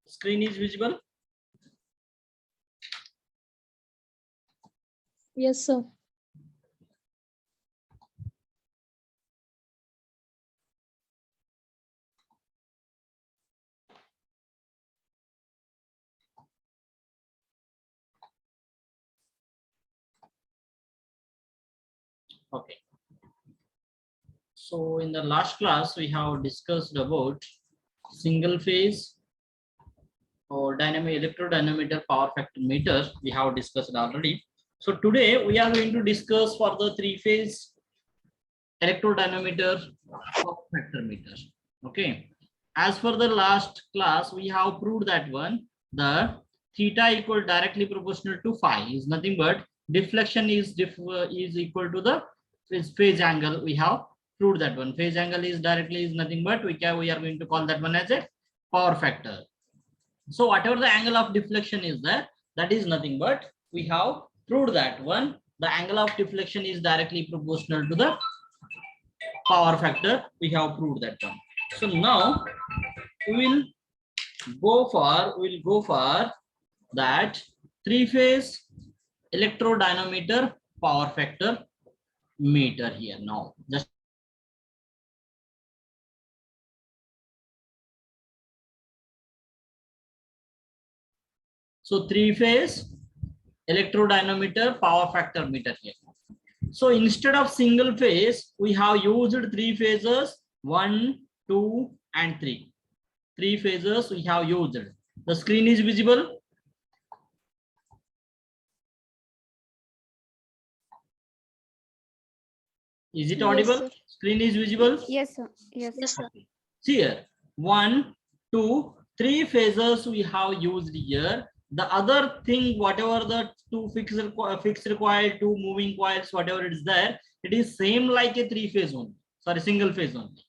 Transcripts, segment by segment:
Screen is visible? Yes, sir. Okay. So in the last class, we have discussed about single phase or dynamic electrodynamometer power factor meter. We have discussed already. So today we are going to discuss for the three phase electrodynamometer power factor meter. Okay. As for the last class, we have proved that one, the theta equal directly proportional to phi is nothing but deflection is equal to the phase angle. We have proved that one. Phase angle is directly is nothing but we are going to call that one as a power factor. So whatever the angle of deflection is there, that is nothing but we have proved that one. The angle of deflection is directly proportional to the power factor. We have proved that one. So now we will go for that three phase electrodynamometer power factor meter here now. Just so three phase electrodynamometer power factor meter here. So instead of single phase, we have used three phases 1, 2, and 3. Three phases we have used. The screen is visible. Is it audible? Yes, screen is visible? Yes, sir. Yes, sir. Okay. See here 1, 2, 3 phases we have used here. The other thing, whatever the two fixed coil, two moving coils, whatever it is there, it is same like a three phase only. Sorry, single phase only.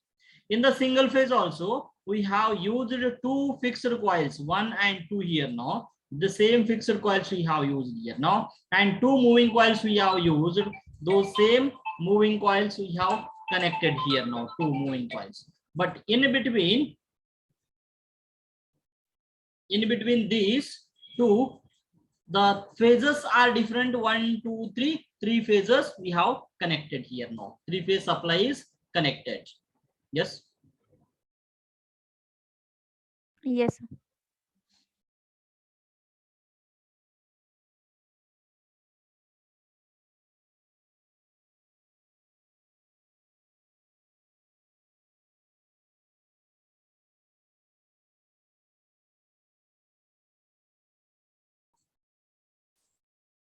In the single phase also, we have used two fixed coils, 1 and 2 here now. The same fixed coils we have used here now, and two moving coils we have used. Those same moving coils we have connected here now, two moving coils. But in between these two, the phases are different. 1, 2, 3. Three phases we have connected here now. Three phase supply is connected. Yes. Yes, sir.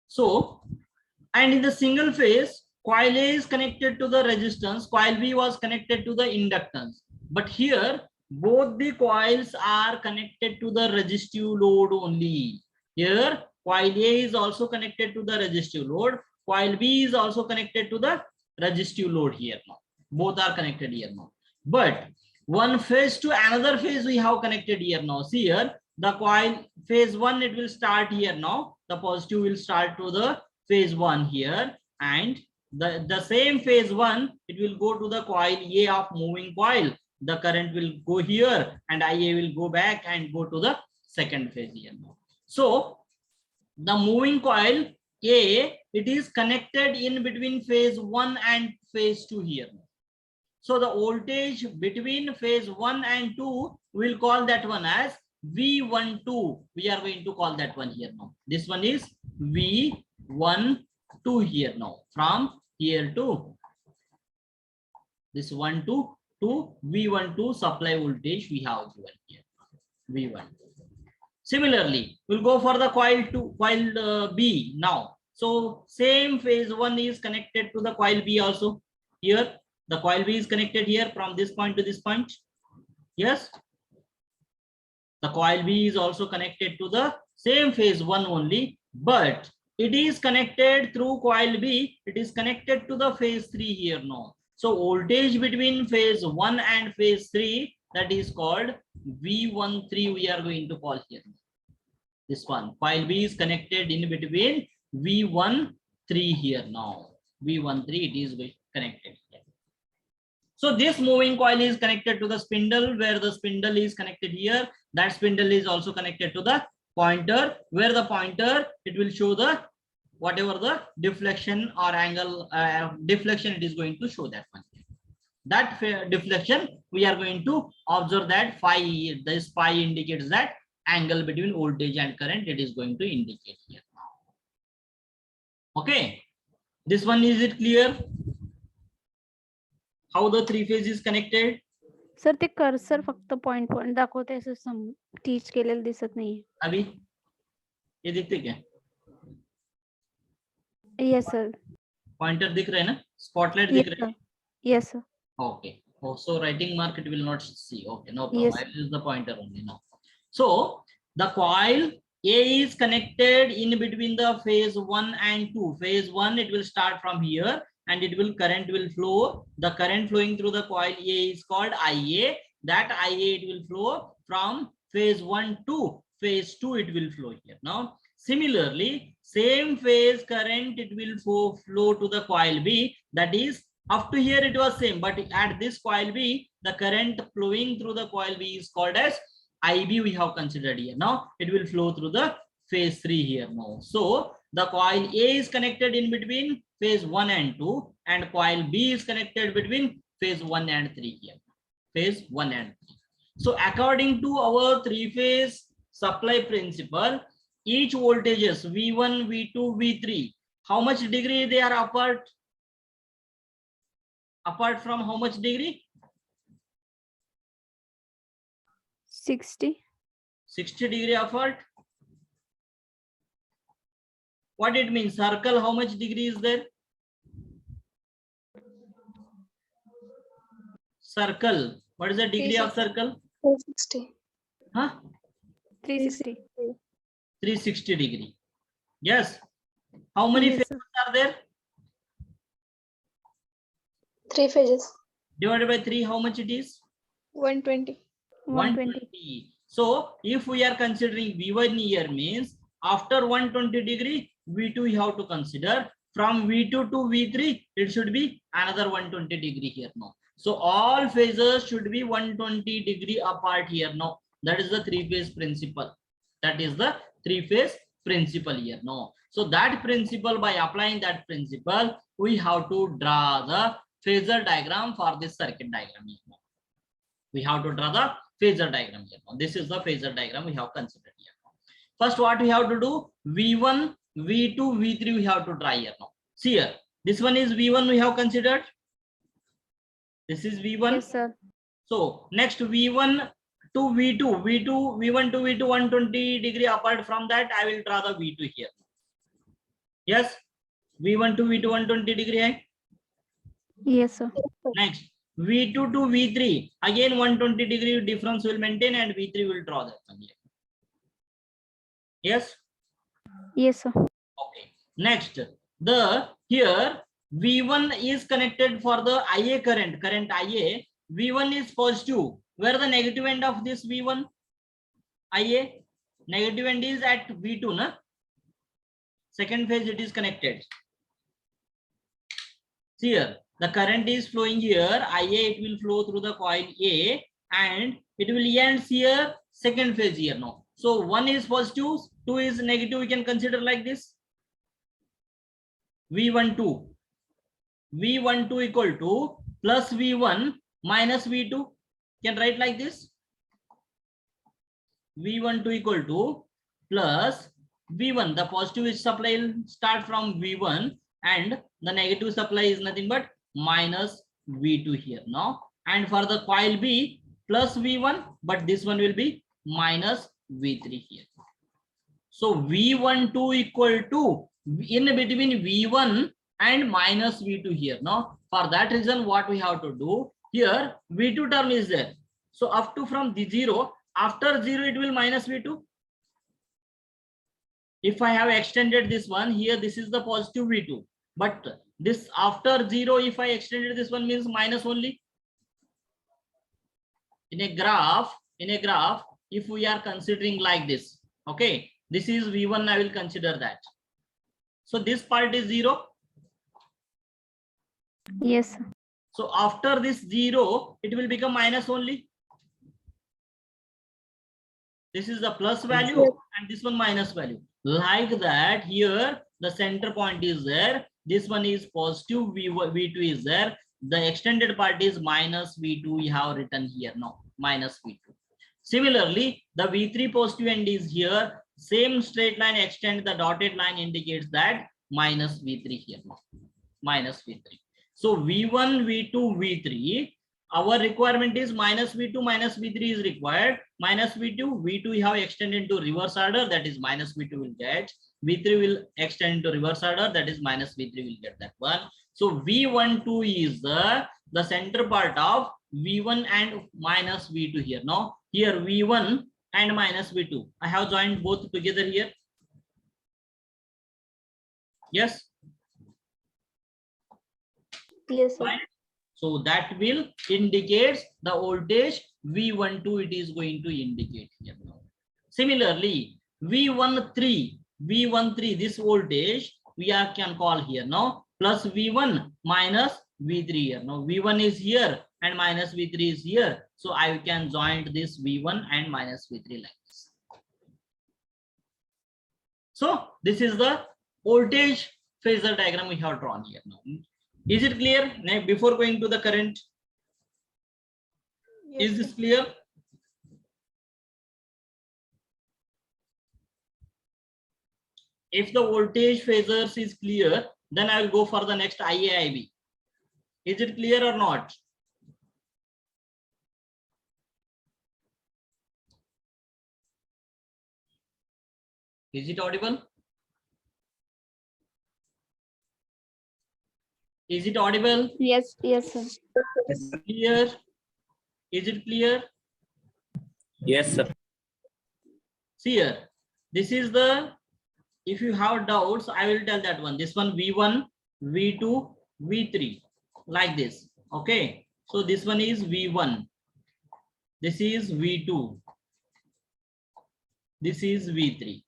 So, and in the single phase, coil A is connected to the resistance, coil B was connected to the inductance. But here, both the coils are connected to the resistive load only. Here, coil A is also connected to the resistive load, coil B is also connected to the resistive load here now. Both are connected here now. But one phase to another phase we have connected here now. See here, the coil phase 1, it will start here now. The positive will start to the phase 1 here, and the same phase 1, it will go to the coil A of moving coil. The current will go here and IA will go back and go to the second phase here now. So the moving coil A, it is connected in between phase 1 and phase 2 here. So the voltage between phase 1 and 2, we'll call that one as V12. We are going to call that one here now. This one is V12 here now. From here to this 1 to V12 supply voltage we have given here. V12. Similarly, we'll go for the coil B now. So same phase 1 is connected to the coil B also. Here the coil B is connected here from this point to this point. Yes. The coil B is also connected to the same phase 1 only, but it is connected through coil B. It is connected to the phase 3 here now. So voltage between phase 1 and phase 3, that is called V13 we are going to call here. This one, coil B is connected in between V13 here now. V13 it is connected here. So this moving coil is connected to the spindle, where the spindle is connected here. That spindle is also connected to the pointer, where the pointer, it will show the whatever the deflection or angle deflection it is going to show that one. That deflection we are going to observe that phi. This phi indicates that angle between voltage and current, it is going to indicate here. Okay, this one, is it clear how the three phase is connected? Sir ते cursor फक्त point point दाखवते, असं teach केलेलं दिसत नाहीये. अभी ये दिखते क्या? Yes sir. पॉइंटर दिख रहे हैं ना, स्पॉटलाइट दिख रहे हैं? Yes sir. Okay. Oh, so writing mark it will not see. Okay, no problem. Yes. I will use the pointer only now. So the coil A is connected in between the phase 1 and 2. Phase 1, it will start from here and it will current will flow. The current flowing through the coil A is called IA. That IA it will flow from phase 1 to phase 2, it will flow here. Now similarly, same phase current it will flow to the coil B. That is, up to here it was same, but at this coil B, the current flowing through the coil B is called as IB, we have considered here. Now it will flow through the phase 3 here now. So the coil A is connected in between phase 1 and 2, and coil B is connected between phase 1 and 3 here. Phase 1 and 3. So according to our three-phase supply principle, each voltages V1, V2, V3, how much degree they are apart? Apart from how much degree? 60. 60 degree apart. What it means? Circle, how much degree is there? Circle, what is the degree of circle? 360. Huh? 360. 360 degree. Yes. How many Yes, phases are there? 3 phases. Divided by 3, how much it is? 120. 120. So if we are considering V1 here, means after 120 degree, V2 you have to consider. From V2 to V3, it should be another 120 degree here now. So all phases should be 120 degree apart here now. That is the three-phase principle. That is the three-phase principle here now. So that principle, by applying that principle, we have to draw the phasor diagram for this circuit diagram here now. We have to draw the phasor diagram here now. This is the phasor diagram we have considered here now. First, what we have to do? V1, V2, V3 we have to draw here now. See here, this one is V1 we have considered. This is V1. Yes, sir. So next V1 to V2, V1 to V2 120 degree apart from that, I will draw the V2 here. Yes, V1 to V2 120 degree hai? Yes, sir. Next V2 to V3, again 120 degree difference will maintain and V3 will draw that one here. Yes. Yes, sir. Okay. Next, the here V1 is connected for the IA current IA. V1 is positive. Where the negative end of this V1 IA? Negative end is at V2, na? Second phase it is connected. See here, the current is flowing here. IA, it will flow through the coil A and it will end here, second phase here now. So 1 is positive, 2 is negative. We can consider like this. V12. V12 equal to plus V1 minus V2. Can write like this. V12 equal to plus V1. The positive supply will start from V1 and the negative supply is nothing but minus V2 here now. And for the coil B, plus V1, but this one will be minus V3 here. So V12 equal to in between V1 and minus V2 here. Now for that reason, what we have to do here, V2 term is there. So up to from the 0, after 0 it will minus V2. If I have extended this one here, this is the positive V2, but this after 0, if I extended this one, means minus only. In a graph, if we are considering like this, okay, this is V1, I will consider that. So this part is 0. Yes, sir. So after this 0, it will become minus only. This is the plus value and this one minus value. Like that, here the center point is there. This one is positive, V2 is there. The extended part is minus V2. We have written here now, minus V2. Similarly, the V3 positive end is here. Same straight line extend, the dotted line indicates that minus V3 here now, minus V3. So V1, V2, V3. Our requirement is minus V2, minus V3 is required. Minus V2, V2 we have extended to reverse order, that is minus V2 will get. V3 will extend to reverse order, that is minus V3 will get that one. So V12 is the center part of V1 and minus V2 here. Now here V1 and minus V2. I have joined both together here. Yes. Yes, sir. Right? So that will indicate the voltage V12 it is going to indicate here now. Similarly, V13, this voltage we can call here now plus V1 minus V3 here. Now V1 is here and minus V3 is here. So I can join this V1 and minus V3 like this. So this is the voltage phasor diagram we have drawn here now. Is it clear? Now, before going to the current, Yes, is this sir. clear? If the voltage phasors is clear, then I will go for the next IAIB. Is it clear or not? Is it audible? Is it audible? Yes, yes, sir. Clear? Is it clear? Yes, sir. See here, this is the, if you have doubts, I will tell that one. This one V1, V2, V3, like this. Okay. So this one is V1. This is V2. This is V3.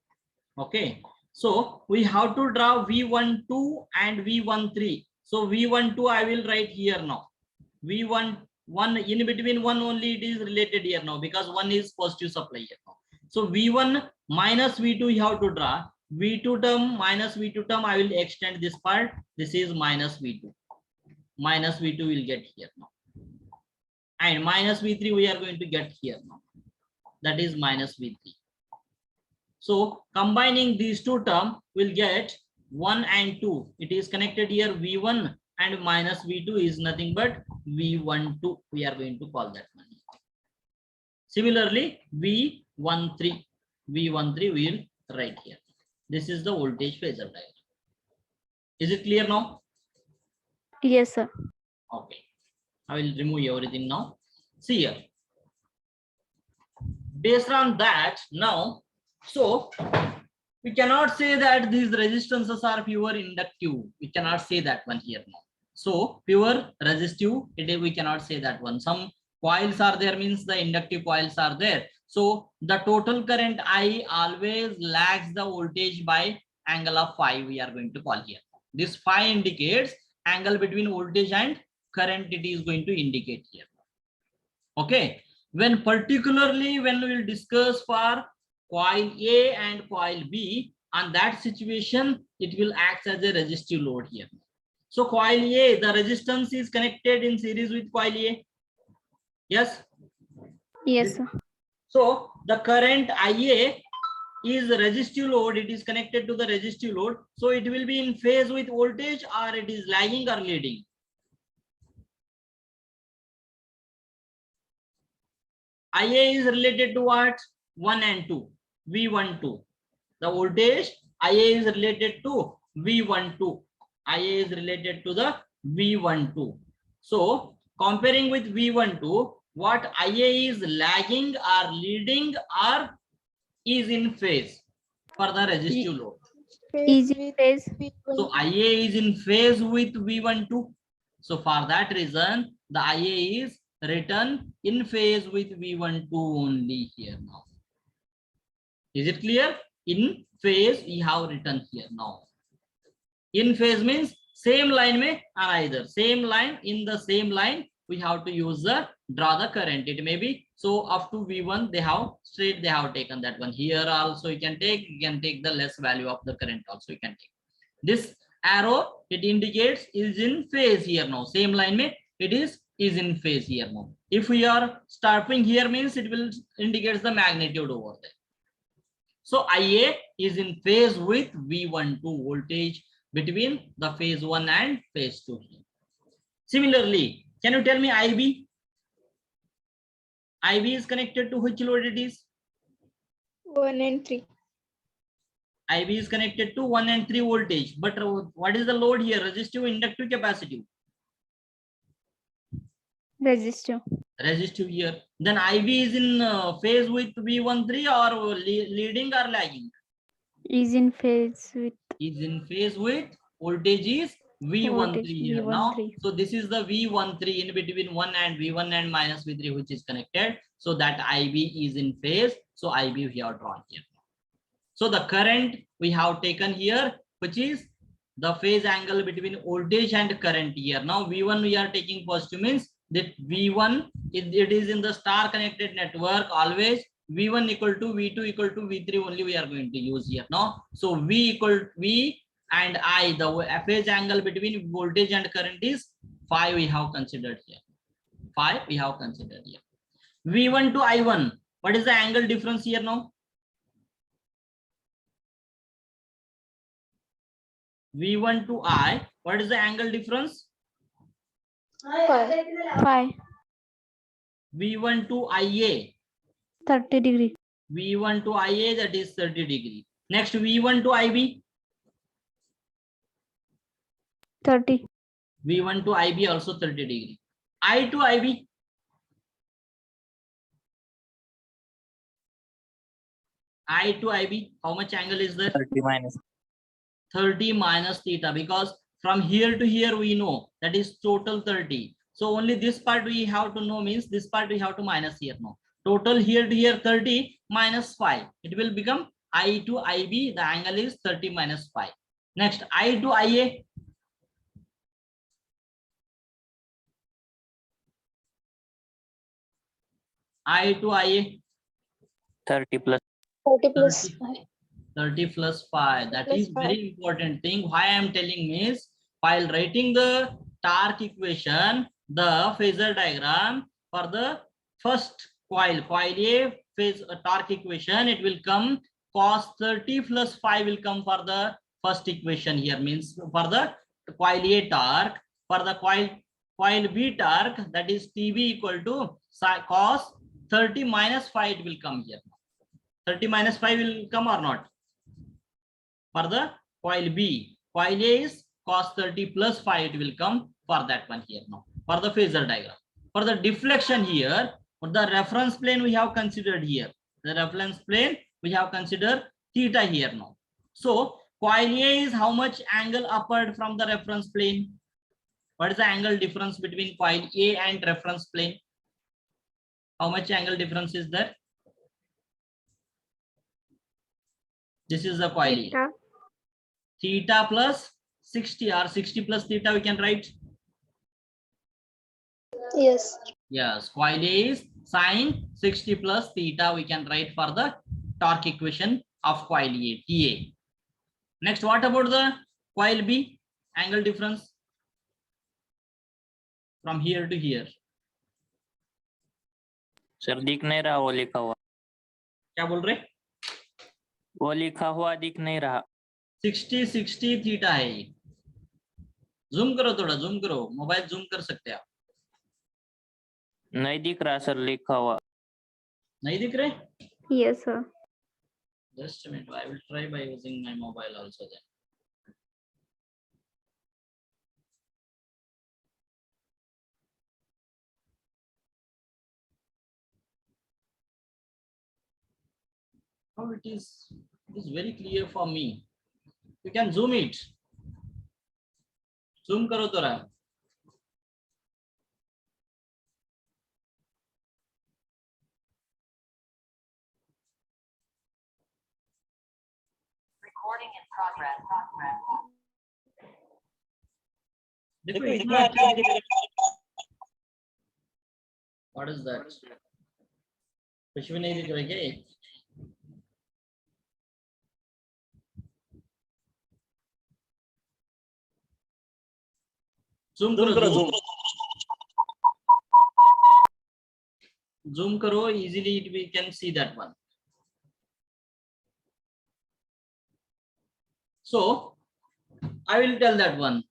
Okay. So we have to draw V12 and V13. So V12 I will write here now. V1, in between one only it is related here now because one is positive supply here now. So V1 minus V2 you have to draw. V2 term minus V2 term I will extend this part. This is minus V2. Minus V2 will get here now. And minus V3 we are going to get here now. That is minus V3. So combining these two terms will get 1 and 2. It is connected here V1 and minus V2 is nothing but V12. We are going to call that one. Similarly, V13 we will write here. This is the voltage phasor diagram. Is it clear now? Yes, sir. Okay. I will remove everything now. See here. Based on that, now, so we cannot say that these resistances are pure inductive. We cannot say that one here now. So pure resistive, we cannot say that one. Some coils are there, means the inductive coils are there. So the total current I always lags the voltage by angle of phi. We are going to call here. This phi indicates angle between voltage and current. It is going to indicate here. Okay. When particularly when we will discuss for coil A and coil B, on that situation it will act as a resistive load here. So coil A, the resistance is connected in series with coil A. Yes. Yes, sir. So the current IA is resistive load. It is connected to the resistive load. So it will be in phase with voltage, or it is lagging or leading. IA is related to what? 1 and 2. V12. The voltage IA is related to V12. IA is related to the V12. So comparing with V12, what IA is lagging or leading or is in phase for the resistive load? Easy phase. So IA is in phase with V12. So for that reason, the IA is written in phase with V12 only here now. Is it clear? In phase we have written here now. In phase means same line में आना इधर, same line, in the same line we have to use the draw the current. It may be so up to V1 they have straight, they have taken that one. Here also you can take the less value of the current also you can take. This arrow it indicates is in phase here now. Same line में it is in phase here now. If we are stopping here means it will indicates the magnitude over there. So IA is in phase with V12 voltage between the phase 1 and phase 2. Similarly, can you tell me IB? IB is connected to which load it is? 1 and 3. IB is connected to 1 and 3 voltage. But what is the load here? Resistive, inductive, capacitive? Resistive. Resistive here. Then IB is in phase with V13 or leading or lagging? Is in phase with Is in phase with voltage is V13 voltage here now. V13. So this is the V13 in between 1 and V1 and minus V3 which is connected. So that IB is in phase. So IB we have drawn here. So the current we have taken here, which is the phase angle between voltage and current here. Now V1 we are taking positive means that V1 it is in the star connected network always. V1 equal to V2 equal to V3 only we are going to use here now. So V and I, the phase angle between voltage and current is 5 we have considered here. 5 we have considered here. V1 to I1, what is the angle difference here now? V1 to I, what is the angle difference? 5. V1 to IA, 30 degree. V1 to IA that is 30 degree. Next V1 to IB, 30. V1 to IB also 30 degree. I to IB, I to IB, how much angle is there? 30 minus. 30 minus theta, because from here to here we know that is total 30. So only this part we have to know means this part we have to minus here now. Total here to here 30 minus 5. It will become I to IB, the angle is 30 minus 5. Next I to IA, I to IA, 30 plus. 30 plus 30. 5. 30 plus 5. That Plus is 5. very important thing. Why I am telling is while writing the torque equation, the phasor diagram for the first coil A phase torque equation, it will come cos 30 plus 5 will come for the first equation here, means for the coil A torque. For the coil B torque, that is TB equal to cos 30 minus 5 it will come here. 30 minus 5 will come or not? For the coil B, coil A is cos 30 plus 5 it will come for that one here now. For the phasor diagram. For the deflection here, for the reference plane we have considered here. The reference plane we have considered theta here now. So coil A is how much angle upward from the reference plane? What is the angle difference between coil A and reference plane? How much angle difference is there? This is the coil A. Theta plus 60 or 60 plus theta we can write. Yes. Yes, coil A is sine 60 plus theta we can write for the torque equation of coil A, TA. Next, what about the coil B? Angle difference from here to here. Sir दिख नहीं रहा वो लिखा हुआ. क्या बोल रहे? वो लिखा हुआ दिख नहीं रहा. 60 थीटा है ये. जूम करो, थोड़ा जूम करो, मोबाइल जूम कर सकते हैं आप. नहीं दिख रहा सर लिखा हुआ. नहीं दिख रहे? Yes, sir. Just a minute, I will try by using my mobile also then. How it is very clear for me. You can zoom it. Zoom करो थोड़ा. Recording in progress. देखो इतना अच्छा दिख रहा है। What is that? कुछ भी नहीं दिख रहा है क्या ये? Zoom करो, zoom करो, easily we can see that one. So I will tell that one.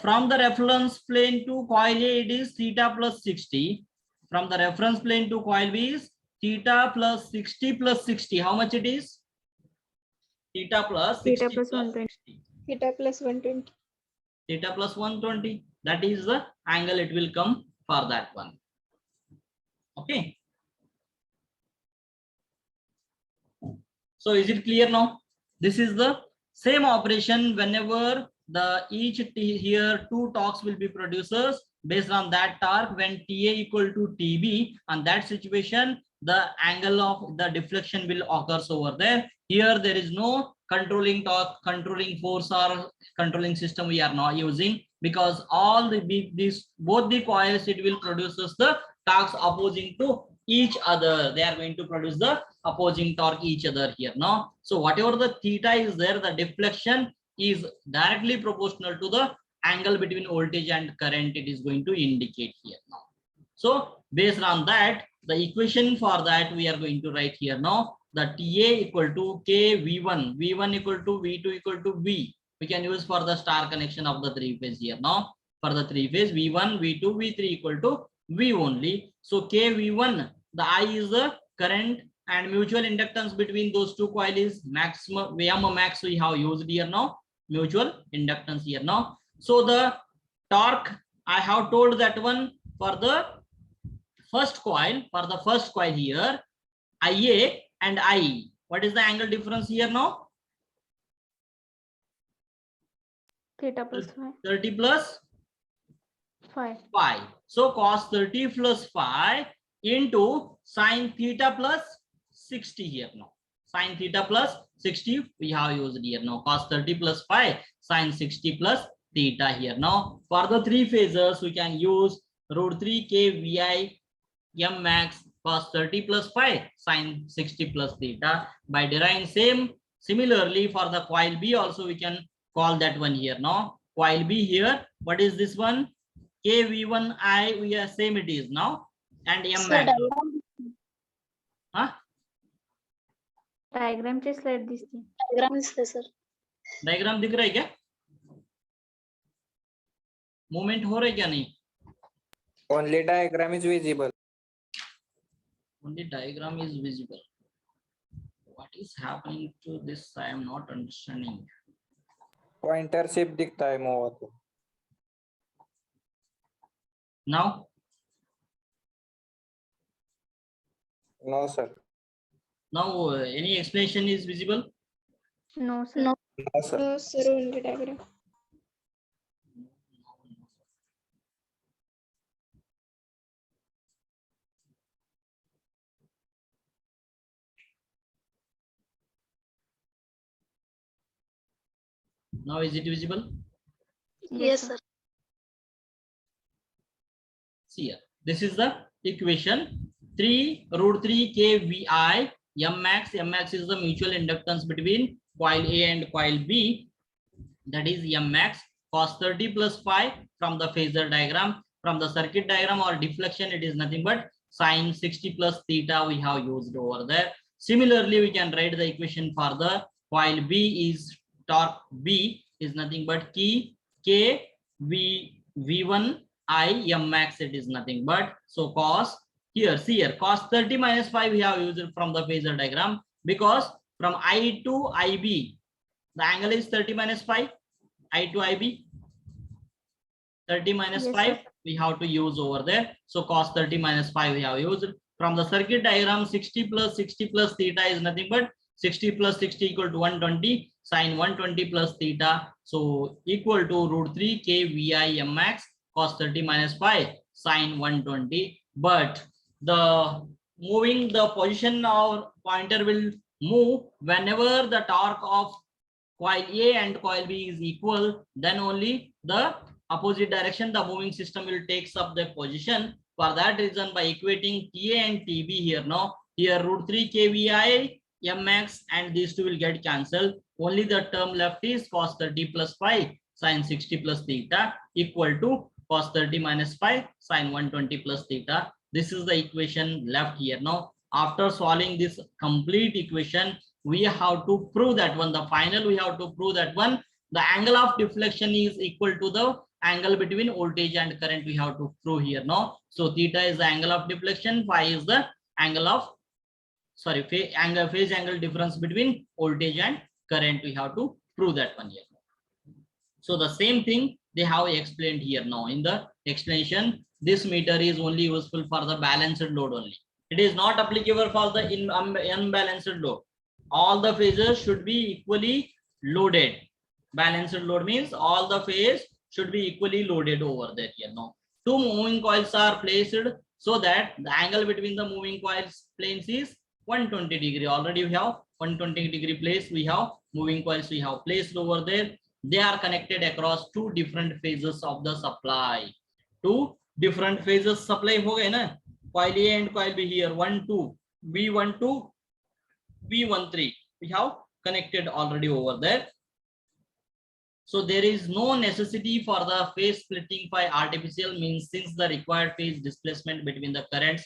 From the reference plane to coil A, it is theta plus 60. From the reference plane to coil B is theta plus 60 plus 60. How much it is? Theta plus 60 Theta plus 120. 60. Theta plus 120. Theta plus 120. That is the angle it will come for that one. Okay. So is it clear now? This is the same operation whenever the each here two torques will be producers based on that torque. When TA equal to TB, on that situation the angle of the deflection will occurs over there. Here there is no controlling torque, controlling force or controlling system we are not using, because all these both the coils it will produces the torques opposing to each other. They are going to produce the opposing torque each other here now. So whatever the theta is there, the deflection is directly proportional to the angle between voltage and current it is going to indicate here now. So based on that, the equation for that we are going to write here now. The TA equal to K V1, V1 equal to V2 equal to V. We can use for the star connection of the three phase here now. For the three phase V1, V2, V3 equal to V only. So K V1, the I is the current and mutual inductance between those two coils is maximum VM max we have used here now. Mutual inductance here now. So the torque I have told that one for the first coil, here IA and I. What is the angle difference here now? Theta plus 5. 30 plus 5. 5. So cos 30 plus 5 into sin theta plus 60 here now. Sin theta plus 60 we have used here now. Cos 30 plus 5 sin 60 plus theta here now. For the three phases we can use root 3 k vi m max cos 30 plus 5 sin 60 plus theta. By deriving similarly for the coil B also we can call that one here now. Coil B here, what is this one? KV1I, we are same it is now, and M max. Huh? Diagram ची slide दिसते. Diagram दिसते sir. Diagram दिख रहा है क्या? Movement हो रहा है क्या नहीं? Only diagram is visible. Only diagram is visible. What is happening to this? I am not understanding. Pointer shape दिखता है मोवा को. Now? No sir. Now any explanation is visible? No sir. No. No sir. No sir, only diagram. Now is it visible? Yes sir. See here, this is the equation 3 root 3 kvi m max. M max is the mutual inductance between coil A and coil B, that is m max cos 30 plus 5 from the phasor diagram. From the circuit diagram or deflection it is nothing but sin 60 plus theta we have used over there. Similarly we can write the equation for the coil B is torque B is nothing but key K V1 I m max, it is nothing but, so cos here, see here, cos 30 minus 5 we have used from the phasor diagram, because from I to IB the angle is 30 minus 5, I to IB 30 minus Yes, 5 sir. we have to use over there. So cos 30 minus 5 we have used. From the circuit diagram 60 plus theta is nothing but 60 plus 60 equal to 120 sin 120 plus theta, so equal to root 3 k vi m max cos 30 minus 5 sin 120. But the moving the position of pointer will move whenever the torque of coil A and coil B is equal, then only the opposite direction, the moving system will takes up the position. For that reason, by equating TA and TB here now, here √3 kVi mx and these two will get cancelled. Only the term left is cos 30 plus phi sin 60 plus theta equal to cos 30 minus phi sin 120 plus theta. This is the equation left here now. After solving this complete equation, we have to prove that one. The final we have to prove that one. The angle of deflection is equal to the angle between voltage and current. We have to prove here now. So theta is the angle of deflection, phi is the angle of phase angle difference between voltage and current. We have to prove that one here. So the same thing they have explained here now in the explanation. This meter is only useful for the balanced load only. It is not applicable for the unbalanced load. All the phases should be equally loaded. Balanced load means all the phase should be equally loaded over there here now. Two moving coils are placed so that the angle between the moving coils planes is 120 degree. Already we have 120 degree place. We have moving coils we have placed over there. They are connected across two different phases of the supply. Two different phases supply ho gaye na. Coil A and coil B here 1 2 V12 V13 we have connected already over there. So there is no necessity for the phase splitting by artificial means, since the required phase displacement between the currents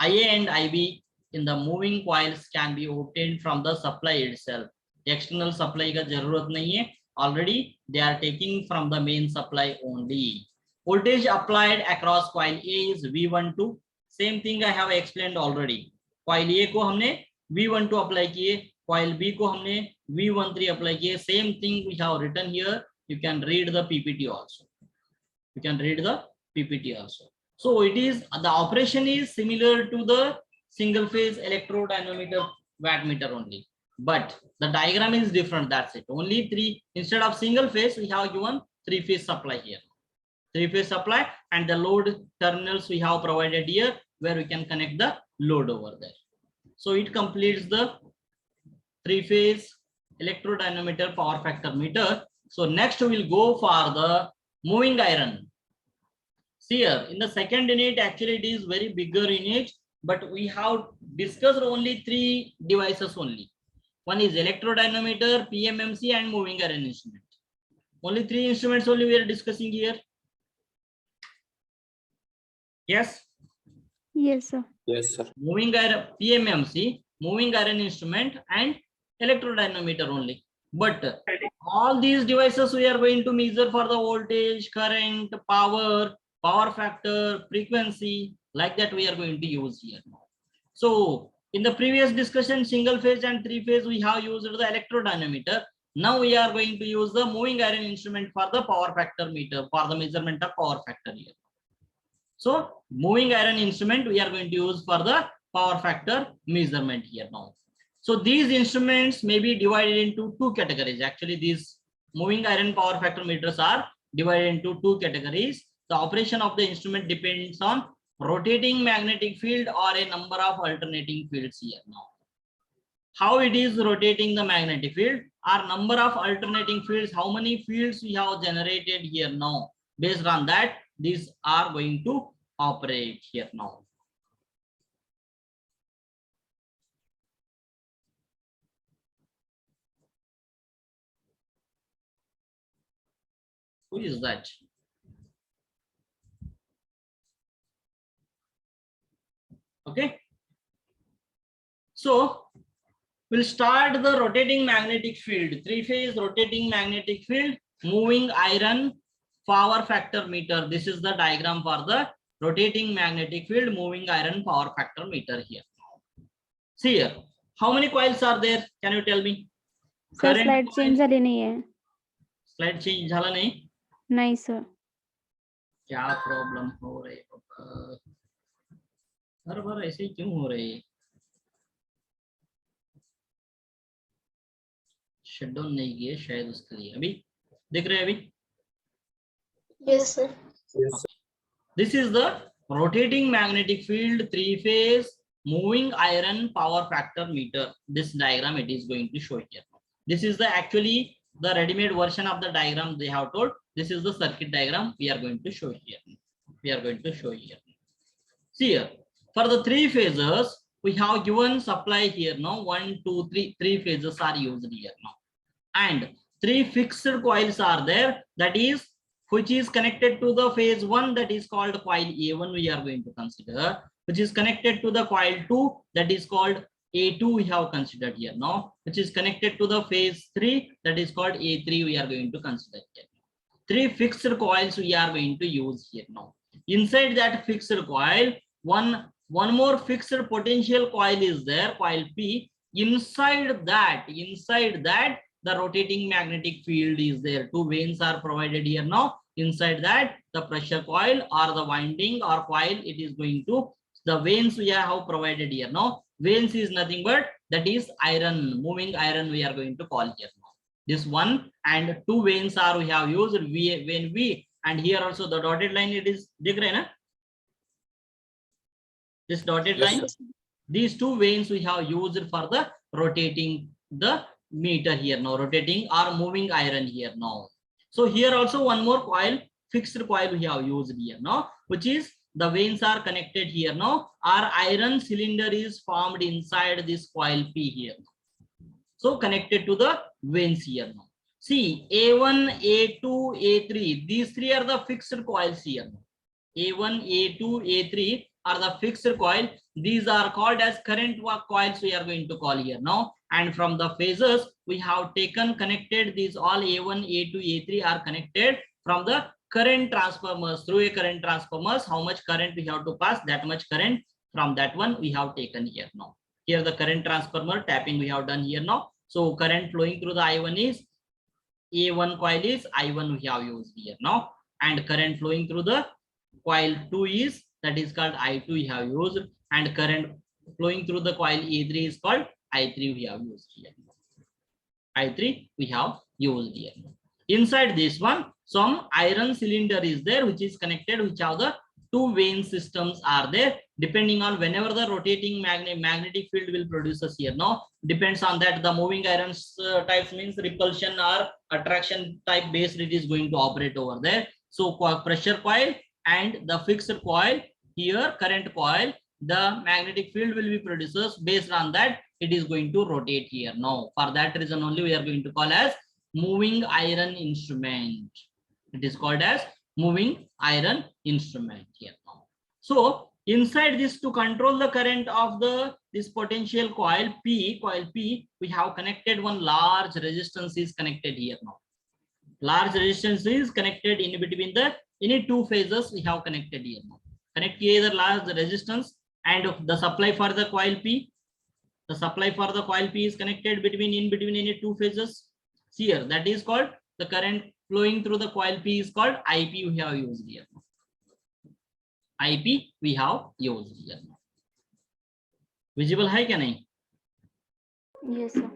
IA and IB in the moving coils can be obtained from the supply itself. External supply ka zarurat nahi hai. Already they are taking from the main supply only. Voltage applied across coil A is V12. Same thing I have explained already. Coil A को हमने V12 apply किए, coil B को हमने V13 apply किए. Same thing we have written here. You can read the PPT also. You can read the PPT also. So it is the operation is similar to the single phase electrodynamometer wattmeter only, but the diagram is different. That's it. Only three, instead of single phase we have given three phase supply here. Three phase supply and the load terminals we have provided here where we can connect the load over there. So it completes the three phase electrodynamometer power factor meter. So next we will go for the moving iron. See here in the second unit, actually it is very bigger unit, but we have discussed only three devices only. One is electrodynamometer, PMMC and moving iron instrument. Only three instruments only we are discussing here. Yes. Yes, sir. Yes, sir. Moving iron, PMMC, moving iron instrument and electrodynamometer only. But all these devices we are going to measure for the voltage, current, power, power factor, frequency, like that we are going to use here now. So in the previous discussion, single phase and three phase, we have used the electrodynamometer. Now we are going to use the moving iron instrument for the power factor meter, for the measurement of power factor here. So moving iron instrument we are going to use for the power factor measurement here now. So these instruments may be divided into two categories. Actually, these moving iron power factor meters are divided into two categories. The operation of the instrument depends on rotating magnetic field or a number of alternating fields here now. How it is rotating the magnetic field or number of alternating fields, how many fields we have generated here now. Based on that, these are going to operate here now. Who is that? Okay. So we'll start the rotating magnetic field, three phase rotating magnetic field, moving iron power factor meter. This is the diagram for the rotating magnetic field, moving iron power factor meter here. See here, how many coils are there? Can you tell me? Sir, slide change झाली नाहीये. Slide change झाला नहीं? नाही sir. क्या problem हो रही है पापा? हर बार ऐसे ही क्यों हो रही है? शट डाउन नहीं किए शायद उसके लिए. अभी देख रहे हैं अभी? Yes, sir. Yes, sir. This is the rotating magnetic field three phase moving iron power factor meter. This diagram it is going to show here. This is the actually the ready-made version of the diagram they have told. This is the circuit diagram we are going to show here. See here, for the three phases, we have given supply here now. 1, 2, 3. Three phases are used here now, and three fixed coils are there. That is, which is connected to the phase 1, that is called coil A1. We are going to consider, which is connected to the coil 2, that is called A2. We have considered here now, which is connected to the phase 3, that is called A3. We are going to consider here. Three fixed coils we are going to use here now. Inside that fixed coil, one more fixed potential coil is there, coil P. Inside that, the rotating magnetic field is there. Two vanes are provided here now. Inside that, the pressure coil or the winding or coil, it is going to, the vanes we have provided here now. Vanes is nothing but that is iron, moving iron we are going to call here now. This one and two vanes are we have used, vein V, and here also the dotted line, it is right? This dotted Yes, line, these two vanes we have used for the rotating the meter here now, rotating or moving iron here now. So here also one more coil, fixed coil we have used here now, which is the vanes are connected here now. Our iron cylinder is formed inside this coil P here. So connected to the vanes here now. See, A1, A2, A3, these three are the fixed coils here now. A1, A2, A3 are the fixed coil. These are called as current coils we are going to call here now. And from the phases we have taken connected, these all A1, A2, A3 are connected from the current transformers. Through a current transformers, how much current we have to pass, that much current from that one we have taken here now. Here the current transformer tapping we have done here now. So current flowing through the I1 is, A1 coil is I1 we have used here now, and current flowing through the coil 2 is, that is called I2 we have used, and current flowing through the coil A3 is called I3 we have used here. I3 we have used here. Inside this one, some iron cylinder is there which is connected, which have the two vane systems are there. Depending on whenever the rotating magnetic field will produce us here now, depends on that the moving iron types means repulsion or attraction type based, it is going to operate over there. So pressure coil and the fixed coil, here current coil, the magnetic field will be produced. Based on that, it is going to rotate here now. For that reason only we are going to call as moving iron instrument. It is called as moving iron instrument here now. So inside this, to control the current of this potential coil P, we have connected one large resistance is connected here now. Large resistance is connected in between the any two phases we have connected here now. Connect here the large resistance and the supply for the coil P. The supply for the coil P is connected in between any two phases. See here, that is called the current flowing through the coil P is called IP we have used here. IP we have used here. Visible hai kya nahi? Yes, sir.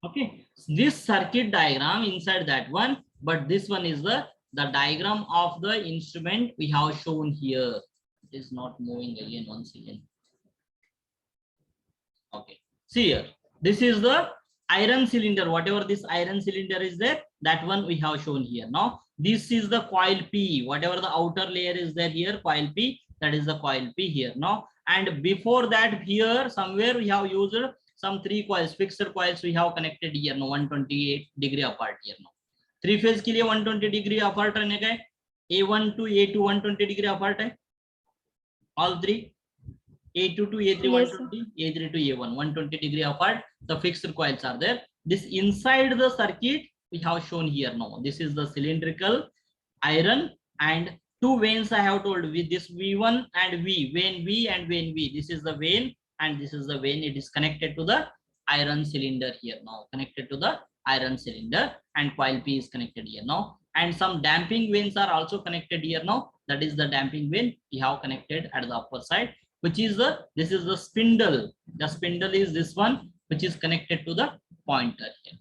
Okay, this circuit diagram inside that one, but this one is the diagram of the instrument we have shown here. It is not moving again once again. Okay, see here, this is the iron cylinder, whatever this iron cylinder is there, that one we have shown here now. This is the coil P, whatever the outer layer is there here, coil P, that is the coil P here now. And before that, here somewhere we have used some three coils, fixed coils we have connected here now, 128 degree apart here now. Three phase के लिए 120 degree apart रहने का है, A1 to A2 120 degree apart है, all three. A2 to A3 Yes, 120, A3 to A1 120 degree apart. The fixed coils are there. This inside the circuit we have shown here now. This is the cylindrical iron and two vanes I have told with this V1 and V, vein V and vein V. This is the vein and this is the vein. It is connected to the iron cylinder here now. Connected to the iron cylinder, and coil P is connected here now. And some damping vanes are also connected here now. That is the damping vane we have connected at the upper side, which is this is the spindle. The spindle is this one, which is connected to the pointer here,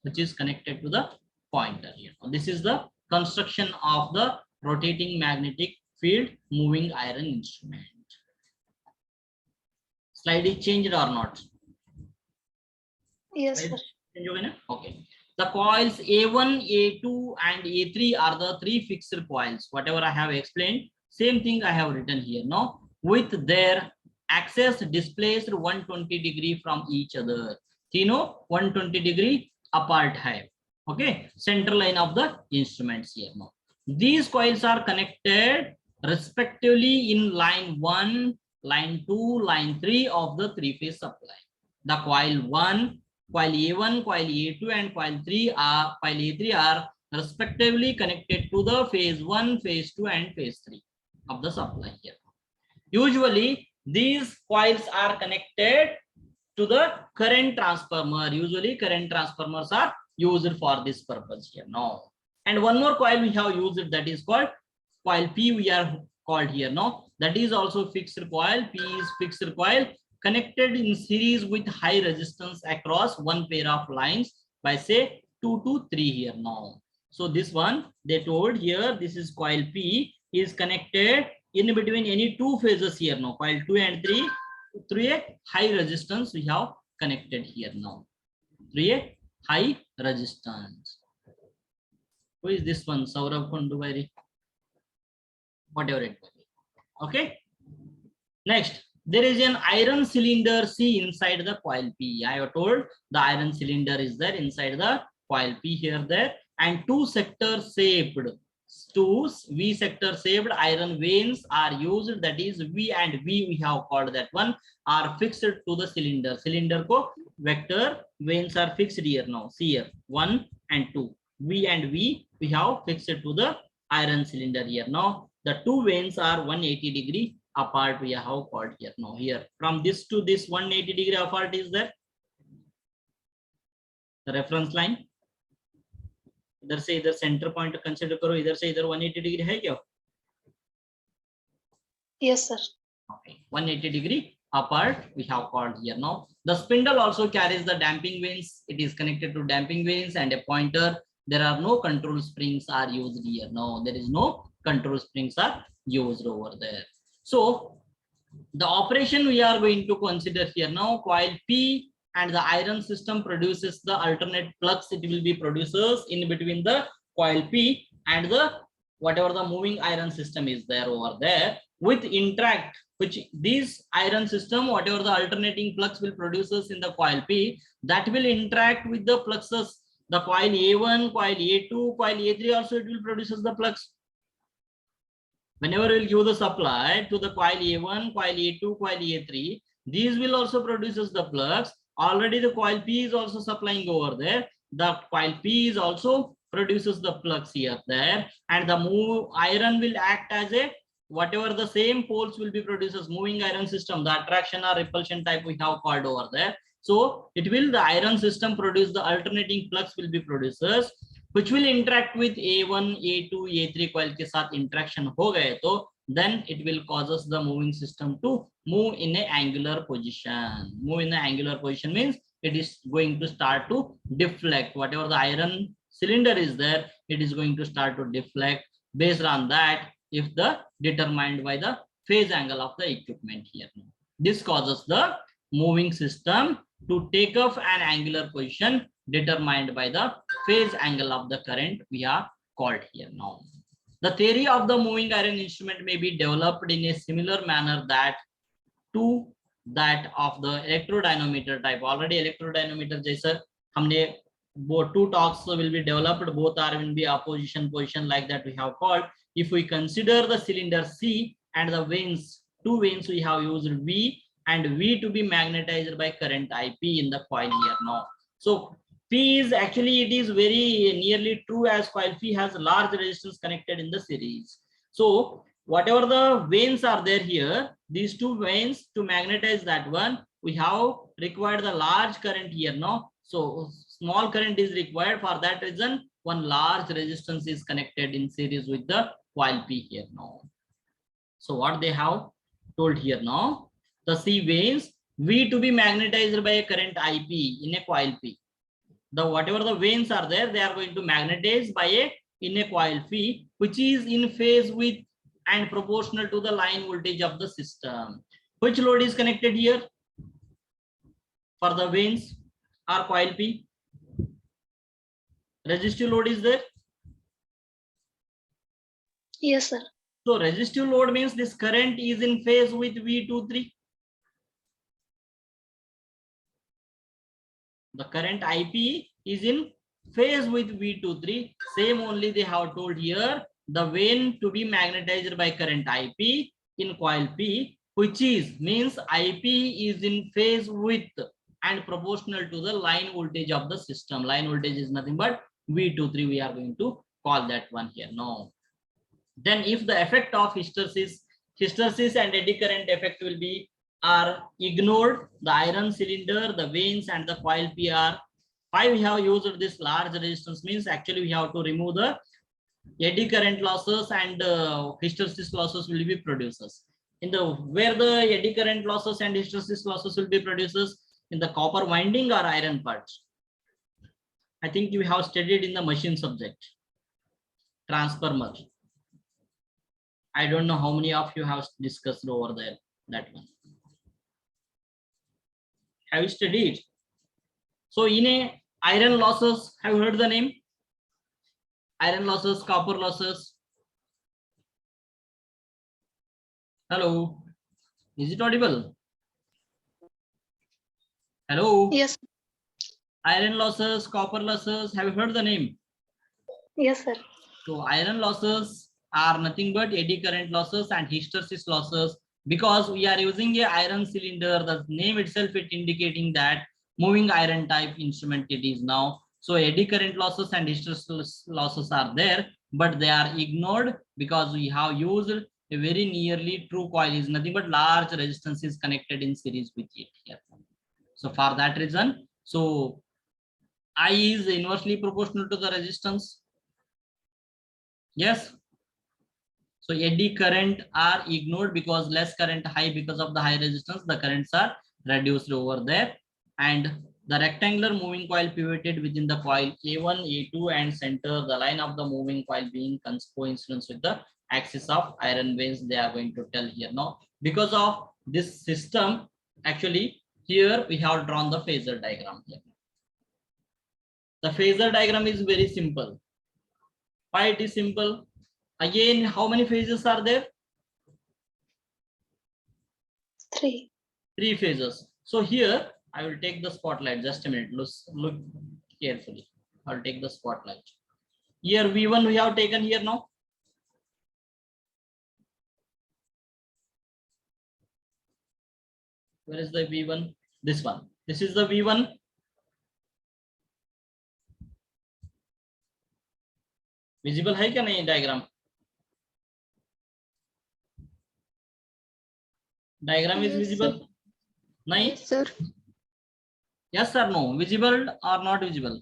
which is connected to the pointer here. This is the construction of the rotating magnetic field moving iron instrument. Slide is changed or not? Yes, sir. Okay. The coils A1, A2 and A3 are the three fixed coils. Whatever I have explained, same thing I have written here now, with their axis displaced 120 degree from each other. तीनों 120 degree apart है. Okay, center line of the instruments here now. These coils are connected respectively in line 1, line 2, line 3 of the three-phase supply. The coil 1, coil A1, coil A2 and coil A3 are respectively connected to the phase 1, phase 2 and phase 3 of the supply here. Usually these coils are connected to the current transformer. Usually current transformers are used for this purpose here now. And one more coil we have used, that is called coil P, we are called here now. That is also fixed coil. P is fixed coil connected in series with high resistance across one pair of lines by say 2 to 3 here now. So this one they told here, this is coil P is connected in between any two phases here now, coil 2 and 3, through a high resistance we have connected here now, through a high resistance. Who is this one? Saurabh Konduvari, whatever it may be. Okay, next there is an iron cylinder C inside the coil P. I have told the iron cylinder is there inside the coil P here there, and two sector shaped, two V sector shaped iron vanes are used, that is V and V we have called, that one are fixed to the cylinder. Cylinder ko vector vanes are fixed here now. See here 1 and 2, V and V we have fixed to the iron cylinder here now. The two vanes are 180 degree apart we have called here now. Here from this to this 180 degree apart is there the reference line. इधर से इधर centre point consider करो, इधर से इधर 180 degree है क्या? Yes, sir. Okay, 180 degree apart we have called here now. The spindle also carries the damping vanes. It is connected to damping vanes and a pointer. There are no control springs are used here. No, there is no control springs are used over there. So the operation we are going to consider here now, coil P and the iron system produces the alternate flux. It will be producers in between the coil P and the whatever the moving iron system is there over there, with interact, which this iron system, whatever the alternating flux will produces in the coil P, that will interact with the fluxes, the coil A1, coil A2, coil A3 also it will produces the flux. Whenever we will give the supply to the coil A1, coil A2, coil A3, these will also produces the flux. Already the coil P is also supplying over there. The coil P is also produces the flux here there, and the move iron will act as a whatever the same poles will be produces moving iron system. The attraction or repulsion type we have called over there. So it will the iron system produce the alternating flux will be producers, which will interact with A1, A2, A3 coil के साथ interaction हो गए तो then it will causes the moving system to move in a angular position. Move in the angular position means it is going to start to deflect. Whatever the iron cylinder is there, it is going to start to deflect based on that if the determined by the phase angle of the equipment here. This causes the moving system to take off an angular position determined by the phase angle of the current we are called here now. The theory of the moving iron instrument may be developed in a similar manner that to that of the electrodynamometer type. Already electrodynamometer jaisa humne both two talks will be developed, both are will be opposition position like that we have called. If we consider the cylinder C and the vanes, two vanes we have used V and V to be magnetized by current IP in the coil here now. So P is actually it is very nearly true as coil P has large resistance connected in the series. So whatever the vanes are there here, these two vanes to magnetize that one, we have required the large current here now. So small current is required. For that reason, one large resistance is connected in series with the coil P here now. So what they have told here now, the C vanes V to be magnetized by a current IP in a coil P. The whatever the vanes are there, they are going to magnetize by a in a coil P, which is in phase with and proportional to the line voltage of the system. Which load is connected here for the vanes or coil P? Resistive load is there. Yes, sir. So resistive load means this current is in phase with V23. The current IP is in phase with V23. Same only they have told here. The vein to be magnetized by current IP in coil P, which is means IP is in phase with and proportional to the line voltage of the system. Line voltage is nothing but V23. We are going to call that one here. No. Then if the effect of hysteresis and eddy current effect will be are ignored, the iron cylinder, the vanes and the coil PR. Why we have used this large resistance means actually we have to remove the eddy current losses and hysteresis losses will be producers. In the where the eddy current losses and hysteresis losses will be producers in the copper winding or iron parts. I think you have studied in the machine subject. Transformer. I don't know how many of you have discussed over there that one. Have you studied? So in a iron losses, have you heard the name? Iron losses, copper losses. Hello, is it audible? Hello. Yes. Iron losses, copper losses. Have you heard the name? Yes, sir. So iron losses are nothing but eddy current losses and hysteresis losses, because we are using a iron cylinder. The name itself it indicating that moving iron type instrument it is now. So eddy current losses and hysteresis losses are there, but they are ignored because we have used a very nearly true coil is nothing but large resistance is connected in series with it here. So for that reason, so I is inversely proportional to the resistance. Yes. So eddy current are ignored because less current high because of the high resistance, the currents are reduced over there. And the rectangular moving coil pivoted within the coil A1, A2 and center, the line of the moving coil being coincidence with the axis of iron vanes, they are going to tell here. Now, because of this system, actually here we have drawn the phasor diagram here. The phasor diagram is very simple. Why it is simple? Again, how many phases are there? 3. 3 phases. So here I will take the spotlight. Just a minute. Look carefully. I'll take the spotlight. Here V1 we have taken here now. Where is the V1? This one. This is the V1. Visible है क्या नहीं diagram? Diagram is visible? Nahi? Yes, sir. Yes or no? Visible or not visible?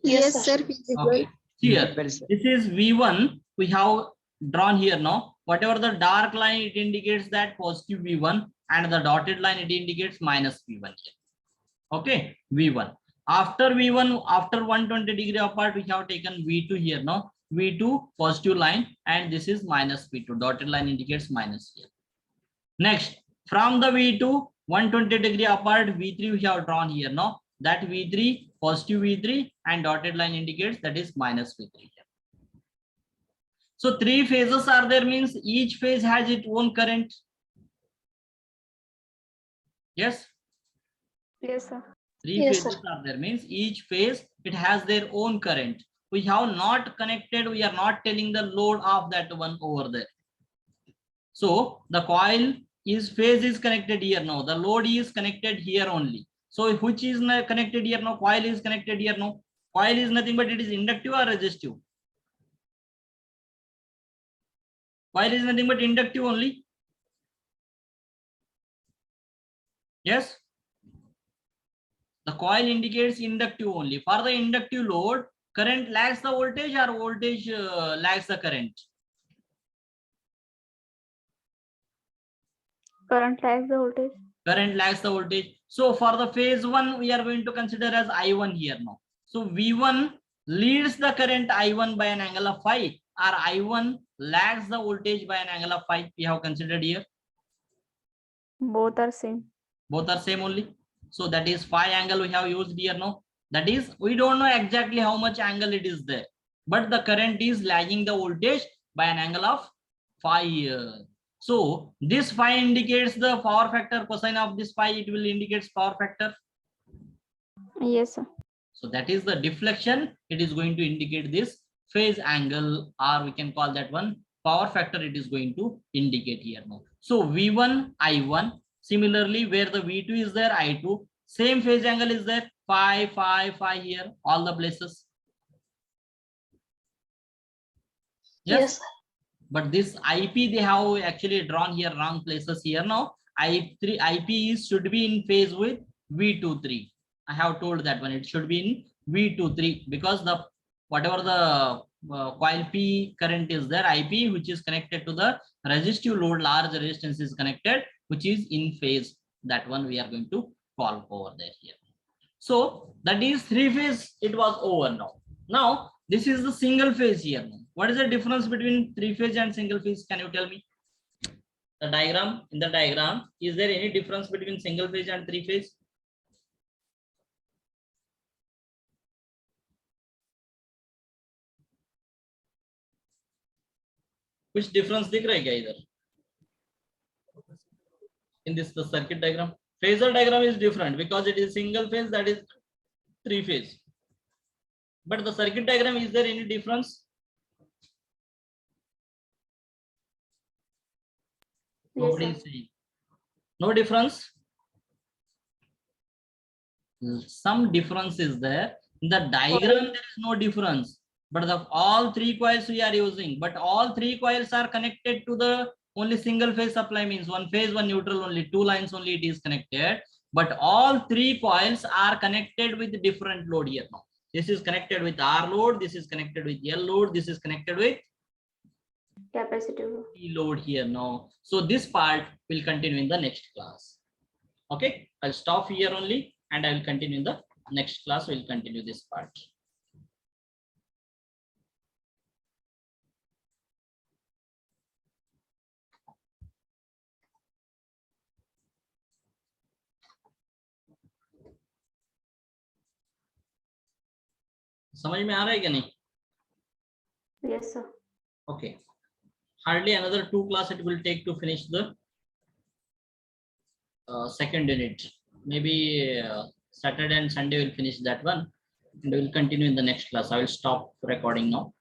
Yes, sir. Visible. Okay. Here, this is V1. We have drawn here now. Whatever the dark line, it indicates that positive V1, and the dotted line, it indicates minus V1 here. Okay, V1. After V1, after 120 degree apart, we have taken V2 here now. V2 positive line, and this is minus V2. Dotted line indicates minus here. Next, from the V2, 120 degree apart, V3 we have drawn here now. That V3, positive V3, and dotted line indicates that is minus V3 here. So 3 phases are there, means each phase has its own current. Yes? Yes, sir. 3 Yes, phases are there, means each phase it has their own current. We have not connected, we are not telling the load of that one over there. So the coil is phase is connected here now. The load is connected here only. So which is connected here now? Coil is connected here now. Coil is nothing but it is inductive or resistive. Coil is nothing but inductive only. Yes. The coil indicates inductive only. For the inductive load, current lags the voltage or voltage lags the current? Current lags the voltage. Current lags the voltage. So for the phase 1, we are going to consider as I1 here now. So V1 leads the current I1 by an angle of phi, or I1 lags the voltage by an angle of phi. We have considered here. Both are same. Both are same only. So that is phi angle we have used here now. That is, we don't know exactly how much angle it is there, but the current is lagging the voltage by an angle of phi. So this phi indicates the power factor. Cosine of this phi, it will indicate power factor. Yes, sir. So that is the deflection. It is going to indicate this phase angle, or we can call that one power factor. It is going to indicate here now. So V1, I1. Similarly, where the V2 is there, I2. Same phase angle is there, phi here, all the places. Yes, sir. But this IP they have actually drawn here wrong places here now. IP should be in phase with V23. I have told that one, it should be in V23 because the whatever the coil P current is there, IP which is connected to the resistive load, large resistance is connected, which is in phase. That one we are going to call over there here. So that is three phase, it was over now. Now this is the single phase here. What is the difference between three phase and single phase? Can you tell me? The diagram, in the diagram, is there any difference between single phase and three phase? Which difference दिख रहा है क्या इधर? In this the circuit diagram, phasor diagram is different because it is single phase, that is three phase. But the circuit diagram, is there any difference? Nobody is saying. No difference. Some difference is there. In the diagram, there is no difference. But the all three coils we are using, but all three coils are connected to the only single phase supply, means one phase, one neutral, only two lines only it is connected. But all three coils are connected with different load here now. This is connected with R load, this is connected with L load, this is connected with Capacitive. E load here now. So this part will continue in the next class. Okay, I'll stop here only and I will continue in the next class. We'll continue this part. समझ में आ रहा है क्या नहीं? Yes, sir. Okay, hardly another 2 class it will take to finish the second unit. Maybe Saturday and Sunday will finish that one and we will continue in the next class. I will stop recording now.